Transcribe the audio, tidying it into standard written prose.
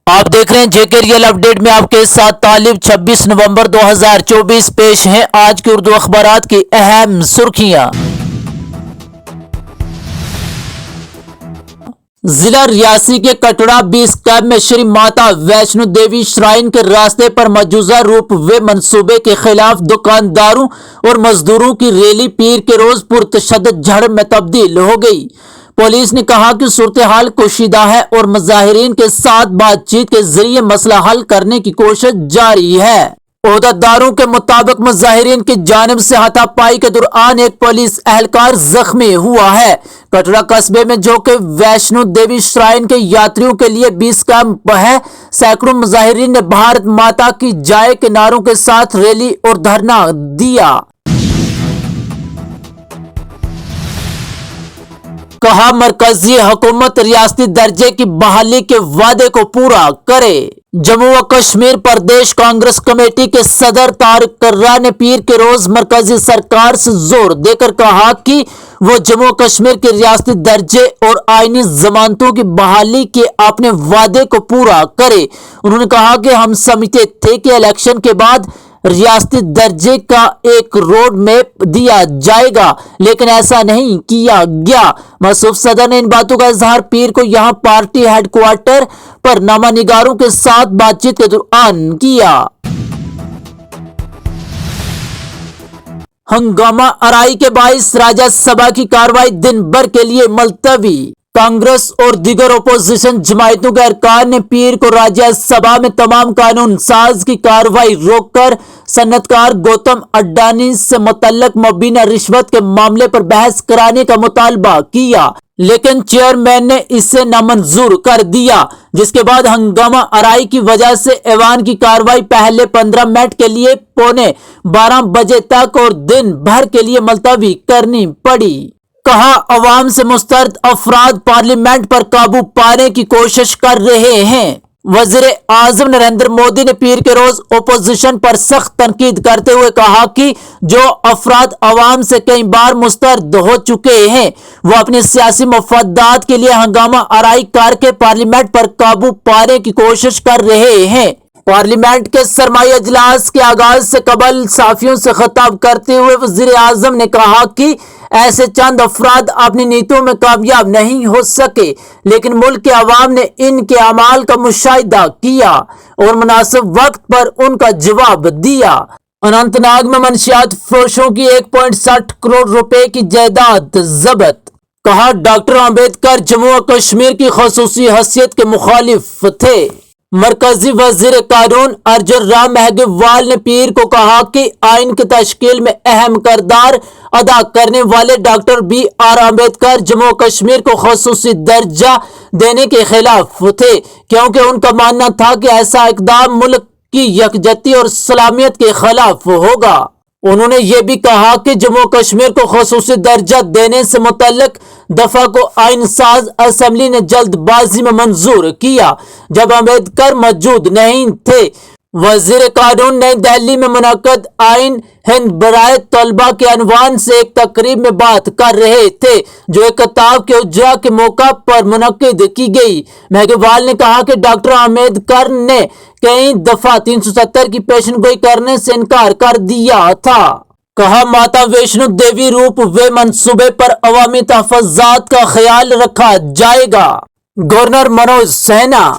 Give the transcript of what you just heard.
आप देख रहे हैं जेके रियल अपडेट में आपके साथ तालिब। 26 नवंबर 2024 पेश हैं आज की उर्दू अखबारात की अहम सुर्खियां। जिला रियासी के कटड़ा 20 कैंप में श्री माता वैष्णो देवी श्राइन के रास्ते पर मौजूदा रूप वे मंसूबे के खिलाफ दुकानदारों और मजदूरों की रैली पीर के रोज पुरतशद्दद झड़प में तब्दील हो गई। पुलिस ने कहा कि सूरत हाल कशीदा है और मुजाहिरीन के साथ बातचीत के जरिए मसला हल करने की कोशिश जारी है। ओहदेदारों के मुताबिक मुजाहिरीन की जानिब से हाथापाई के दौरान एक पुलिस एहलकार जख्मी हुआ है। कटरा कस्बे में जो कि वैष्णो देवी श्राइन के यात्रियों के लिए 20 कैंप है, सैकड़ों मुजाहिरीन ने भारत माता की जय के नारों के साथ रैली और धरना दिया। कहा मरकजी हुकूमत रियासती दर्जे की बहाली के वादे को पूरा करे। जम्मू व कश्मीर प्रदेश कांग्रेस कमेटी के सदर तारिक कर्रा ने पीर के रोज मरकजी सरकार से जोर देकर कहा कि वो जम्मू कश्मीर के रियासती दर्जे और आईनी जमानतों की बहाली के अपने वादे को पूरा करे। उन्होंने कहा कि हम समझते थे कि इलेक्शन के बाद रियासती दर्जे का एक रोड मैप दिया जाएगा, लेकिन ऐसा नहीं किया गया। मसूफ सदर ने इन बातों का इजहार पीर को यहां पार्टी हेडक्वार्टर पर नामानिगारों के साथ बातचीत के दौरान किया। हंगामा आराई के बाइस राज्यसभा की कार्रवाई दिन भर के लिए मुलतवी। कांग्रेस और दीगर अपोजिशन जमायतों के अरकान ने पीर को राज्यसभा में तमाम कानून साज की कार्रवाई रोककर सन्नतकार गौतम अड्डानी से मुतल्लक मुबीना रिश्वत के मामले पर बहस कराने का मुतालबा किया, लेकिन चेयरमैन ने इसे नामंजूर कर दिया, जिसके बाद हंगामा आराई की वजह से ऐवान की कार्रवाई पहले 15 मिनट के लिए पौने 12 बजे तक और दिन भर के लिए मुलतवी करनी पड़ी। कहा अवाम से मुस्तरद अफराद पार्लियामेंट पर काबू पाने की कोशिश कर रहे हैं। वजीर आजम नरेंद्र मोदी ने पीर के रोज ओपोजिशन पर सख्त तनकीद करते हुए कहा कि जो अफराद अवाम से कई बार मुस्तरद हो चुके हैं वो अपने सियासी मफादात के लिए हंगामा आराई करके पार्लियामेंट पर काबू पाने की कोशिश कर रहे हैं। पार्लियामेंट के सरमाई अजलास के आगाज से कबल साफियों से खिताब करते हुए वजीर आजम ने कहा कि ऐसे चंद अफराद अपनी नीतियों में कामयाब नहीं हो सके, लेकिन मुल्क के अवाम ने इनके अमाल का मुशाहिदा किया और मुनासिब वक्त पर उनका जवाब दिया। अनंतनाग में मंशियात फरोशों की 1.60 करोड़ रुपए की जायदाद जब्त। कहा डॉक्टर अम्बेडकर जम्मू और कश्मीर की खसूसी हैसियत के मुखालिफ थे। मरकजी वजीर कानून अर्जुन राम मेघवाल ने पीर को कहा कि आइन की तश्कील में अहम किरदार अदा करने वाले डॉक्टर BR अम्बेडकर जम्मू कश्मीर को खसूसी दर्जा देने के खिलाफ थे, क्योंकि उनका मानना था कि ऐसा इकदाम मुल्क की यकजहती और सलामियत के खिलाफ होगा। उन्होंने ये भी कहा कि जम्मू कश्मीर को खसूसी दर्जा देने से मुतल्लिक दफा को आइन साज असेंबली ने जल्दबाजी में मंजूर किया जब अम्बेडकर मौजूद नहीं थे। वजीर कानून नई दिल्ली में मुनक्कद आइन हिंद बराए तलबा के अनवान से एक तकरीब में बात कर रहे थे, जो एक किताब के उजरा के मौका पर मुनक्किद की गई। मेघवाल ने कहा कि डॉक्टर अम्बेडकर ने कई दफा 370 की पेशनगोई करने से इनकार कर दिया था। कहा माता वैष्णो देवी रूप वे मंसूबे पर अवामी तहफ़्फ़ुज़ात का ख्याल रखा जाएगा। गवर्नर मनोज सिन्हा।